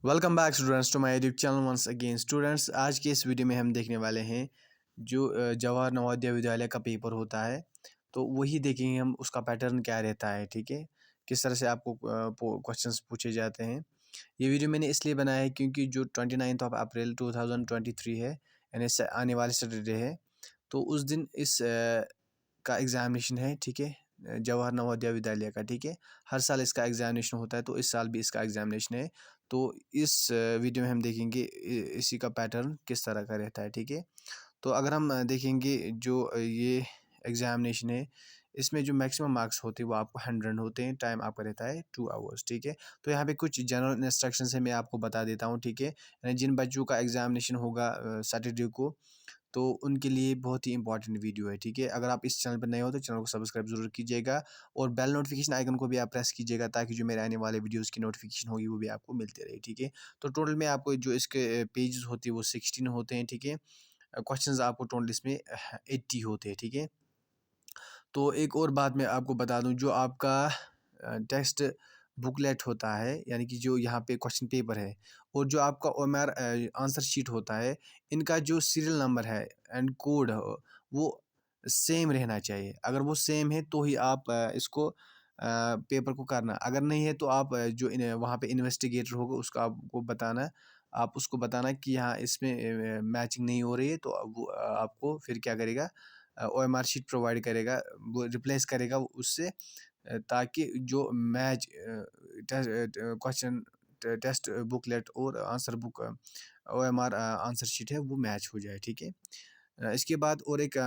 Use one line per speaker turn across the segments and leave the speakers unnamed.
Welcome back students to my YouTube channel once again. Students, आज के इस video में हम देखने वाले हैं जो जवाहर नवोदय विद्यालय का पेपर होता है। तो वही देखेंगे हम, उसका पैटर्न क्या रहता है। ठीक है, किस तरह से आपको क्वेश्चंस पूछे जाते हैं। ये वीडियो मैंने इसलिए बनाया है क्योंकि जो 29 ऑफ अप्रैल 2023 है, यानी आने वाले सैटरडे है, तो उस दिन इस का एग्ज़ामिनेशन है। ठीक है, जवाहर नवोदय विद्यालय का। ठीक है, हर साल इसका एग्ज़ामिनेशन होता है, तो इस साल भी इसका एग्ज़ामिनेशन है। तो इस वीडियो में हम देखेंगे इसी का पैटर्न किस तरह का रहता है। ठीक है, तो अगर हम देखेंगे जो ये एग्ज़ामिनेशन है, इसमें जो मैक्सिमम मार्क्स होते हैं वो आपको 100 होते हैं। टाइम आपका रहता है 2 आवर्स। ठीक है, तो यहाँ पे कुछ जनरल इंस्ट्रक्शंस है, मैं आपको बता देता हूँ। ठीक है, यानी जिन बच्चों का एग्ज़ामिनेशन होगा सैटरडे को, तो उनके लिए बहुत ही इंपॉर्टेंट वीडियो है। ठीक है, अगर आप इस चैनल पर नए हो तो चैनल को सब्सक्राइब ज़रूर कीजिएगा और बेल नोटिफिकेशन आइकन को भी आप प्रेस कीजिएगा, ताकि जो मेरे आने वाले वीडियोज़ की नोटिफिकेशन होगी वो भी आपको मिलती रहे। ठीक है, तो टोटल में आपको जो इसके पेजेस होती है वो 16 होते हैं। ठीक है, क्वेश्चंस आपको टोटल इसमें 80 होते हैं। ठीक है, तो एक और बात मैं आपको बता दूं, जो आपका टेक्स्ट बुकलेट होता है, यानी कि जो यहाँ पे क्वेश्चन पेपर है, और जो आपका ओएमआर आंसर शीट होता है, इनका जो सीरियल नंबर है एंड कोड वो सेम रहना चाहिए। अगर वो सेम है तो ही आप इसको पेपर को करना। अगर नहीं है तो आप जो वहाँ पे इन्वेस्टिगेटर होगा उसका आपको बताना, आप उसको बताना कि यहाँ इसमें मैचिंग नहीं हो रही है, तो वो आपको फिर क्या करेगा, ओएमआर शीट प्रोवाइड करेगा, वो रिप्लेस करेगा उससे, ताकि जो मैच क्वेश्चन टेस्ट बुकलेट और answer book OMR answer sheet है वो मैच हो जाए। ठीक है, इसके बाद और एक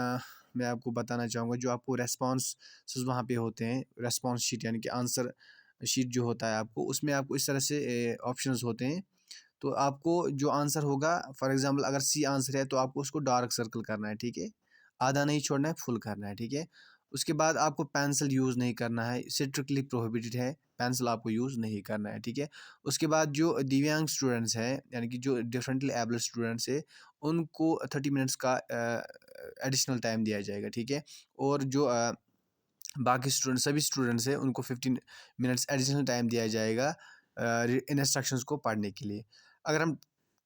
मैं आपको बताना चाहूँगा, जो आपको रेस्पॉन्स वहाँ पे होते हैं, रेस्पॉन्स शीट यानी कि आंसर शीट जो होता है आपको, उसमें आपको इस तरह से ऑप्शंस होते हैं। तो आपको जो आंसर होगा, फॉर एग्जांपल अगर सी आंसर है तो आपको उसको डार्क सर्कल करना है। ठीक है, आधा नहीं छोड़ना है, फुल करना है। ठीक है, उसके बाद आपको पेंसिल यूज़ नहीं करना है, स्ट्रिक्टली प्रोहिबिटेड है, पेंसिल आपको यूज़ नहीं करना है। ठीक है, उसके बाद जो दिव्यांग स्टूडेंट्स हैं, यानी कि जो डिफरेंटली एबल्ड स्टूडेंट्स है, उनको 30 मिनट्स का एडिशनल टाइम दिया जाएगा। ठीक है, और जो बाकी सभी स्टूडेंट्स हैं उनको 15 मिनट्स एडिशनल टाइम दिया जाएगा इंस्ट्रक्शंस को पढ़ने के लिए। अगर हम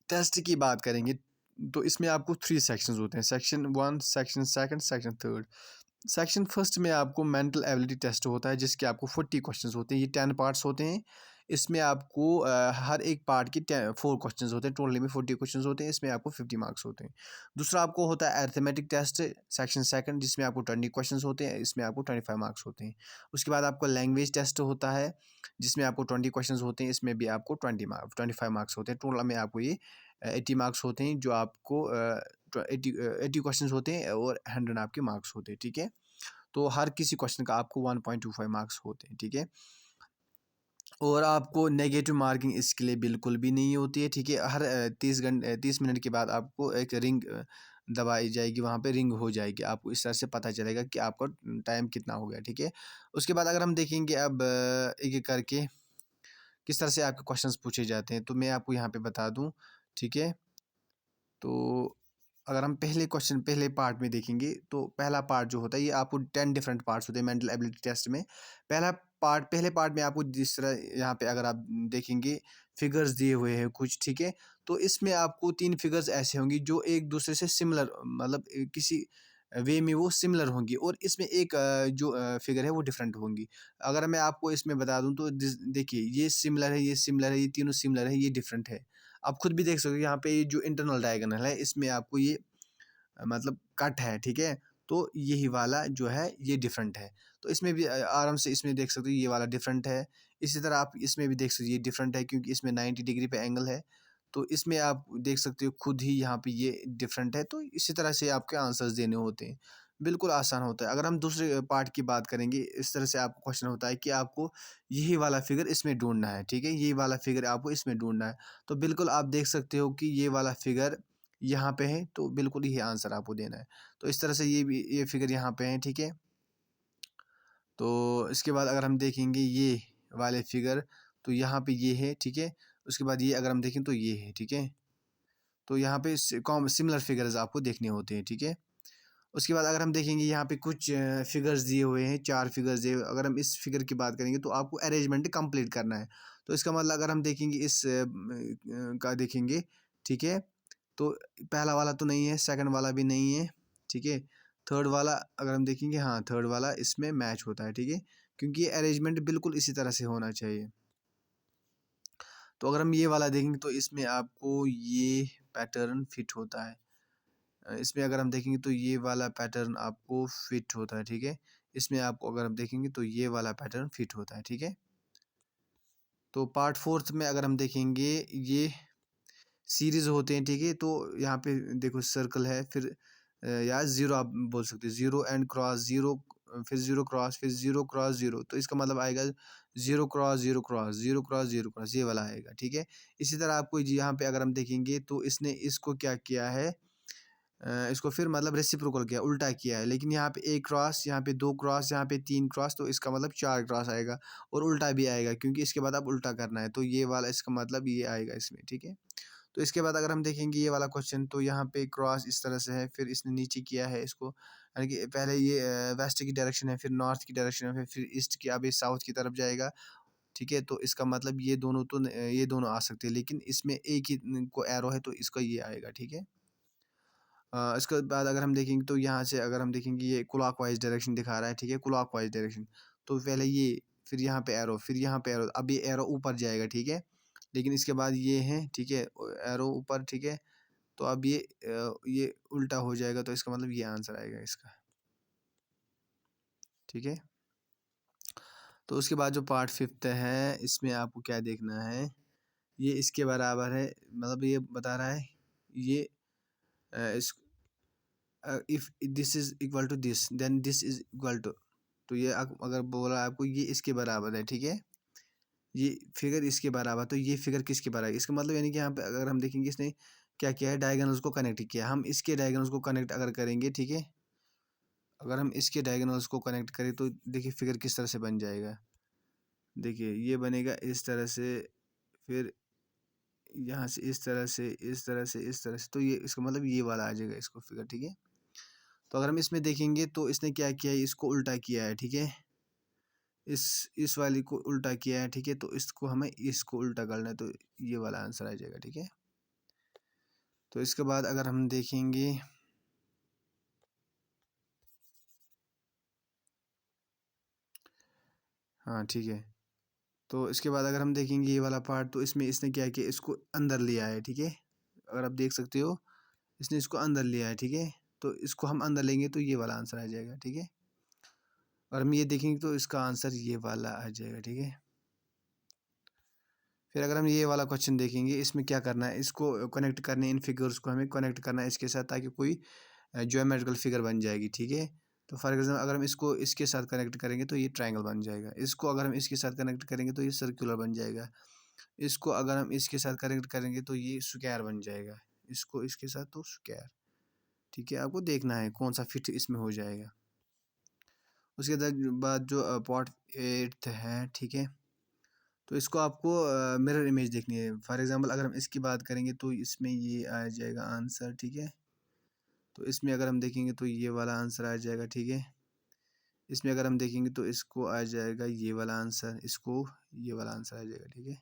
टेस्ट की बात करेंगे तो इसमें आपको 3 सेक्शंस होते हैं, section 1, section 2, section 3। Section first में आपको मेंटल एबिलिटी टेस्ट होता है, जिसके आपको 40 क्वेश्चंस होते हैं। ये 10 पार्ट्स होते हैं। इसमें आपको हर एक पार्ट की 4 क्वेश्चंस होते हैं। टोटल में 40 क्वेश्चंस होते हैं। इसमें आपको 50 मार्क्स होते हैं। दूसरा आपको होता है अरिथमेटिक टेस्ट, सेक्शन सेकंड, जिसमें आपको 20 क्वेश्चंस होते हैं। इसमें आपको 25 मार्क्स होते हैं। उसके बाद आपको लैंग्वेज टेस्ट होता है, जिसमें आपको 20 क्वेश्चंस होते हैं। इसमें भी आपको 25 मार्क्स होते हैं। टोटल में आपको ये 80 मार्क्स होते हैं, जो आपको 80 क्वेश्चंस होते हैं और 100 आपके मार्क्स होते हैं। ठीक है, तो हर किसी क्वेश्चन का आपको 1.25 मार्क्स होते हैं। ठीक है, और आपको नेगेटिव मार्किंग इसके लिए बिल्कुल भी नहीं होती है। ठीक है, हर 30 मिनट के बाद आपको एक रिंग दबाई जाएगी, वहाँ पे रिंग हो जाएगी, आपको इस तरह से पता चलेगा कि आपका टाइम कितना हो गया। ठीक है, उसके बाद अगर हम देखेंगे अब एक एक करके किस तरह से आपके क्वेश्चंस पूछे जाते हैं, तो मैं आपको यहाँ पे बता दूँ। ठीक है, तो अगर हम पहले पार्ट में देखेंगे, तो पहला पार्ट जो होता है, ये आपको 10 डिफरेंट पार्ट्स होते हैं मेंटल एबिलिटी टेस्ट में। पहले पार्ट में आपको जिस तरह यहाँ पे अगर आप देखेंगे, फिगर्स दिए हुए हैं कुछ। ठीक है, तो इसमें आपको 3 फिगर्स ऐसे होंगी जो एक दूसरे से सिमिलर, मतलब किसी वे में वो सिमिलर होंगी, और इसमें एक जो फिगर है वो डिफरेंट होंगी। अगर मैं आपको इसमें बता दूं तो देखिए, ये सिमिलर है, ये सिमिलर है, ये तीनों सिमिलर है, ये डिफरेंट है। आप खुद भी देख सकते हो, यहाँ पे ये जो इंटरनल डायगोनल है, इसमें आपको ये मतलब कट है। ठीक है, तो यही वाला जो है ये डिफरेंट है। तो इसमें भी आराम से इसमें देख सकते हो, ये वाला डिफरेंट है। इसी तरह आप इसमें भी देख सकते हो, ये डिफरेंट है क्योंकि इसमें 90 डिग्री पे एंगल है। तो इसमें आप देख सकते हो खुद ही, यहाँ पे ये डिफरेंट है। तो इसी तरह से आपके आंसर्स देने होते हैं, बिल्कुल आसान होता है। अगर हम दूसरे पार्ट की बात करेंगे, इस तरह से आपको क्वेश्चन होता है कि आपको यही वाला फिगर इसमें ढूंढना है। ठीक है, यही वाला फिगर आपको इसमें ढूंढना है। तो बिल्कुल आप देख सकते हो कि ये वाला फिगर यहाँ पे है, तो बिल्कुल ये आंसर आपको देना है। तो इस तरह से ये फिगर यहाँ पे है। ठीक है, तो इसके बाद अगर हम देखेंगे ये वाले फिगर, तो यहाँ पे ये है। ठीक है, उसके बाद ये अगर हम देखें तो ये है। ठीक है, तो यहाँ पे सिमिलर फिगर्स आपको देखने होते हैं। ठीक है, उसके बाद अगर हम देखेंगे यहाँ पे कुछ फिगर्स दिए हुए हैं, 4 फिगर्स दिए हुए, अगर हम इस फिगर की बात करेंगे तो आपको अरेंजमेंट कंप्लीट करना है। तो इसका मतलब अगर हम देखेंगे इस का देखेंगे, ठीक है? तो पहला वाला तो नहीं है, सेकंड वाला भी नहीं है, ठीक है? थर्ड वाला अगर हम देखेंगे, हाँ, थर्ड वाला इसमें मैच होता है, ठीक है? क्योंकि ये अरेंजमेंट बिल्कुल इसी तरह से होना चाहिए। तो अगर हम ये वाला देखेंगे तो इसमें आपको ये पैटर्न फिट होता है। इसमें अगर हम देखेंगे तो ये वाला पैटर्न आपको फिट होता है, ठीक है? इसमें आपको अगर हम देखेंगे तो ये वाला पैटर्न फिट होता है, ठीक है? तो पार्ट 4th में अगर हम देखेंगे, ये सीरीज़ होते हैं, ठीक है? तो यहाँ पे देखो सर्कल है, फिर या ज़ीरो आप बोल सकते हो, ज़ीरो एंड क्रॉस ज़ीरो, फिर ज़ीरो क्रॉस, फिर ज़ीरो क्रॉस ज़ीरो, तो इसका मतलब आएगा zero cross zero cross, zero cross zero cross, ये वाला आएगा, ठीक है? इसी तरह आपको यहाँ पे अगर हम देखेंगे तो इसने इसको क्या किया है, इसको फिर मतलब रेसिप्रोकल किया, उल्टा किया है, लेकिन यहाँ पे 1 क्रॉस, यहाँ पे 2 क्रॉस, यहाँ पे 3 क्रॉस, तो इसका मतलब 4 क्रॉस आएगा और उल्टा भी आएगा क्योंकि इसके बाद आप उल्टा करना है, तो ये वाला इसका मतलब ये आएगा इसमें, ठीक है? तो इसके बाद अगर हम देखेंगे ये वाला क्वेश्चन, तो यहाँ पे क्रॉस इस तरह से है, फिर इसने नीचे किया है इसको, यानी कि पहले ये वेस्ट की डायरेक्शन है, फिर नॉर्थ की डायरेक्शन है, फिर ईस्ट की, अब ये साउथ की तरफ जाएगा, ठीक है? तो इसका मतलब ये दोनों तो ये दोनों आ सकते हैं, लेकिन इसमें एक ही को एरो है तो इसका ये आएगा, ठीक है? इसके बाद अगर हम देखेंगे तो यहाँ से अगर हम देखेंगे ये क्लॉकवाइज डायरेक्शन दिखा रहा है, ठीक है? क्लॉकवाइज डायरेक्शन, तो पहले ये, फिर यहाँ पे एरो, फिर यहाँ पे एरो, अब ये एरो ऊपर जाएगा, ठीक है? लेकिन इसके बाद ये है, ठीक है? एरो ऊपर, ठीक है? तो अब ये उल्टा हो जाएगा, तो इसका मतलब ये आंसर आएगा इसका, ठीक है? तो उसके बाद जो पार्ट 5th है, इसमें आपको क्या देखना है, ये इसके बराबर है, मतलब ये बता रहा है, ये इस if this is equal to this then this is equal to, तो ये अगर बोला आपको ये इसके बराबर है, ठीक है? ये फिगर इसके बराबर, तो ये फिगर किसके बराबर है? इसका मतलब यानी कि यहाँ पे अगर हम देखेंगे इसने क्या किया है, डायगोनल्स को कनेक्ट किया। हम इसके डायगोनल्स को कनेक्ट अगर करेंगे, ठीक है? अगर हम इसके डायगोनल्स को कनेक्ट करें तो देखिए फिगर किस तरह से बन जाएगा। देखिए ये बनेगा इस तरह से, फिर यहाँ से इस तरह से, इस तरह से, इस तरह से, तो ये इसका मतलब ये वाला आ जाएगा इसको फिगर, ठीक है? तो अगर हम इसमें देखेंगे तो इसने क्या किया है, इसको उल्टा किया है, ठीक है? इस वाली को उल्टा किया है, ठीक है? तो इसको हमें इसको उल्टा करना है, तो ये वाला आंसर आ जाएगा, ठीक है? तो इसके बाद अगर हम देखेंगे, हाँ, ठीक है। तो इसके बाद अगर हम देखेंगे ये वाला पार्ट, तो इसमें इसने क्या किया, इसको अंदर लिया है, ठीक है? अगर आप देख सकते हो, इसने इसको अंदर लिया है, ठीक है? तो इसको हम अंदर लेंगे तो ये वाला आंसर आ जाएगा, ठीक है? और हम ये देखेंगे तो इसका आंसर ये वाला आ जाएगा, ठीक है? फिर अगर हम ये वाला क्वेश्चन देखेंगे, इसमें क्या करना है, इसको कनेक्ट करने, इन फिगर्स को हमें कनेक्ट करना है इसके साथ, ताकि कोई ज्योमेट्रिकल फिगर बन जाएगी, ठीक है? तो फॉर एग्जाम्पल अगर हम इसको इसके साथ कनेक्ट करेंगे तो ये ट्रायंगल बन जाएगा, इसको अगर हम इसके साथ कनेक्ट करेंगे तो ये सर्कुलर बन जाएगा, इसको अगर हम इसके साथ कनेक्ट करेंगे तो ये स्क्वायर बन जाएगा, इसको इसके साथ तो स्क्वायर, ठीक है? आपको देखना है कौन सा फिट इसमें हो जाएगा। उसके बाद जो पार्ट 8 है, ठीक है? तो इसको आपको मिरर इमेज देखनी है। फॉर एग्जांपल अगर हम इसकी बात करेंगे तो इसमें ये आ जाएगा आंसर, ठीक है? तो इसमें अगर हम देखेंगे तो ये वाला आंसर आ जाएगा, ठीक है? इसमें अगर हम देखेंगे तो इसको आ जाएगा ये वाला आंसर, इसको ये वाला आंसर आ जाएगा, ठीक है?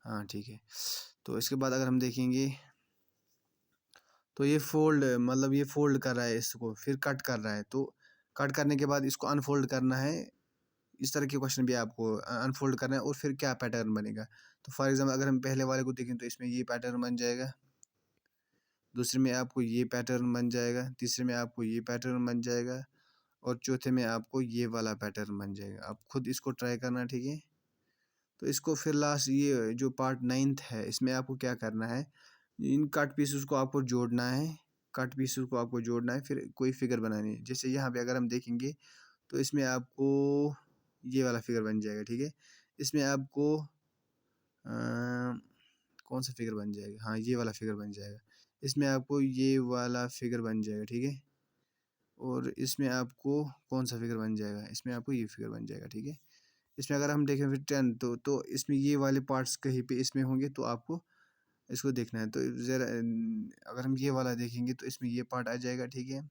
हाँ, ठीक है। तो इसके बाद अगर हम देखेंगे तो ये फ़ोल्ड, मतलब ये फ़ोल्ड कर रहा है इसको, फिर कट कर रहा है, तो कट करने के बाद इसको अनफ़ोल्ड करना है। इस तरह के क्वेश्चन भी आपको अनफ़ोल्ड करना है और फिर क्या पैटर्न बनेगा। तो फॉर एग्ज़ाम्पल अगर हम पहले वाले को देखें तो इसमें ये पैटर्न बन जाएगा, दूसरे में आपको ये पैटर्न बन जाएगा, तीसरे में आपको ये पैटर्न बन जाएगा और चौथे में आपको ये वाला पैटर्न बन जाएगा। आप खुद इसको ट्राई करना, ठीक है? तो इसको फिर लास्ट ये जो पार्ट 9th है, इसमें आपको क्या करना है, इन कट पीसेस को आपको जोड़ना है, कट पीसेस को आपको जोड़ना है, फिर कोई फिगर बनानी है। जैसे यहाँ पे अगर हम देखेंगे तो इसमें आपको ये वाला फिगर बन जाएगा, ठीक है? इसमें आपको कौन सा फिगर बन जाएगा, हाँ, ये वाला फिगर बन जाएगा। इसमें आपको ये वाला फिगर बन जाएगा, ठीक है? और इसमें आपको कौन सा फिगर बन जाएगा, इसमें आपको ये फिगर बन जाएगा, ठीक है? इसमें अगर हम देखें फिर 10, तो इसमें ये वाले पार्ट्स कहीं पे इसमें होंगे, तो आपको इसको देखना है। तो ज़रा अगर हम ये वाला देखेंगे तो इसमें ये पार्ट आ जाएगा, ठीक है?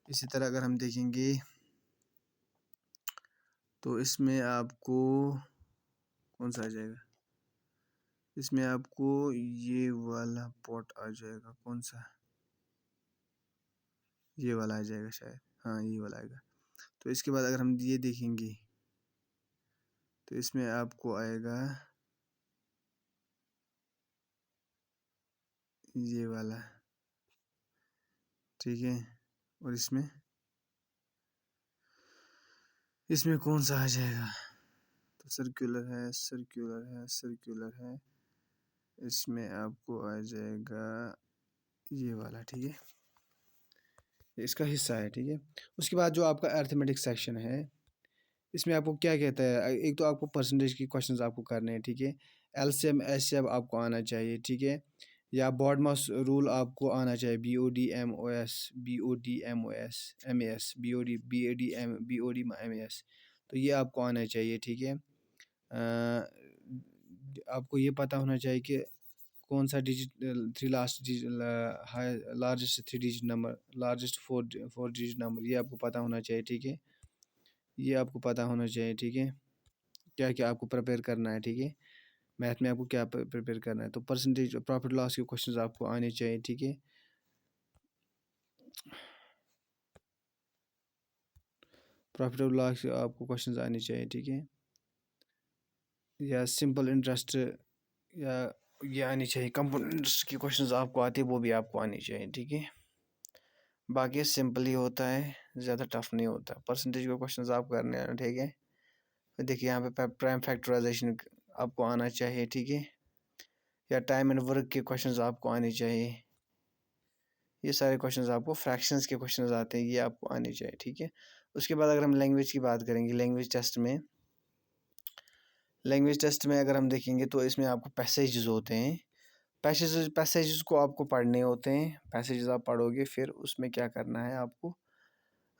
इसी तरह अगर हम देखेंगे तो इसमें आपको कौन सा आ जाएगा, इसमें आपको ये वाला पॉट आ जाएगा, कौन सा, ये वाला आ जाएगा शायद, हाँ ये वाला आएगा। तो इसके बाद अगर हम ये देखेंगे तो इसमें आपको आएगा ये वाला, ठीक है। और इसमें इसमें कौन सा आ जाएगा, तो सर्कुलर है, सर्कुलर है, सर्कुलर है। इसमें आपको आ जाएगा ये वाला, ठीक है, इसका हिस्सा है, ठीक है। उसके बाद जो आपका अर्थमेटिक सेक्शन है, इसमें आपको क्या कहता है, एक तो आपको परसेंटेज की क्वेश्चंस आपको करने हैं, ठीक है। एलसीएम एचसीएफ आपको आना चाहिए, ठीक है। या बॉडमास रूल आपको आना चाहिए, BODMOS, BODMOS MES, BOD BADM BOD MES, तो ये आपको आना चाहिए, ठीक है। आपको ये पता होना चाहिए कि कौन सा digit, three last largest three digit number, largest four digit number, ये आपको पता होना चाहिए, ठीक है। ये आपको पता होना चाहिए, ठीक है, क्या क्या आपको प्रिपेयर करना है, ठीक है। मैथ में आपको क्या प्रिपेयर करना है, तो परसेंटेज प्रॉफिट लॉस के क्वेश्चंस आपको आने चाहिए, ठीक है। प्रॉफिट और लॉस के आपको क्वेश्चंस आने चाहिए, ठीक है। या सिंपल इंटरेस्ट, या ये आनी चाहिए, कंपाउंड इंटरेस्ट की क्वेश्चंस आपको आते हैं, वो भी आपको आनी चाहिए, ठीक है। बाकी सिंपल ही होता है, ज़्यादा टफ नहीं होता। परसेंटेज के क्वेश्चंस आप करने हैं, ठीक है। फिर देखिए यहाँ पे प्राइम फैक्टराइजेशन आपको आना चाहिए, ठीक है। या टाइम एंड वर्क के क्वेश्चंस आपको आने चाहिए। ये सारे क्वेश्चंस आपको, फ्रैक्शंस के क्वेश्चंस आते हैं, ये आपको आने चाहिए, ठीक है। उसके बाद अगर हम लैंग्वेज की बात करेंगे, लैंग्वेज टेस्ट में अगर हम देखेंगे तो इसमें आपको पैसेजेस होते हैं। पैसेजेस को आपको पढ़ने होते हैं। पैसेजेस आप पढ़ोगे, फिर उसमें क्या करना है आपको,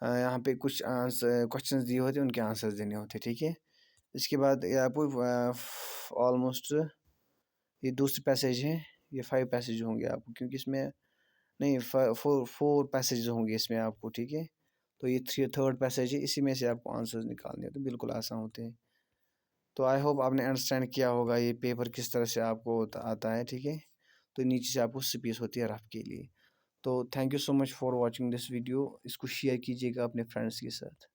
यहाँ पे कुछ क्वेश्चंस दिए होते हैं, उनके आंसर्स देने होते हैं, ठीक है। इसके बाद ये आपको ऑलमोस्ट ये दूसरे पैसेज हैं, ये 5 पैसेज होंगे आपको, क्योंकि इसमें नहीं, फोर पैसेज होंगे इसमें आपको, ठीक है। तो ये थर्ड पैसेज है, इसी में से आपको आंसर्स निकालने हैं, तो बिल्कुल आसान होते हैं। तो आई होप आपने अंडरस्टैंड किया होगा ये पेपर किस तरह से आपको आता है, ठीक है। तो नीचे से आपको स्पेस होती है रफ के लिए। तो thank you so much for watching this video. इसको शेयर कीजिएगा अपने फ्रेंड्स के साथ।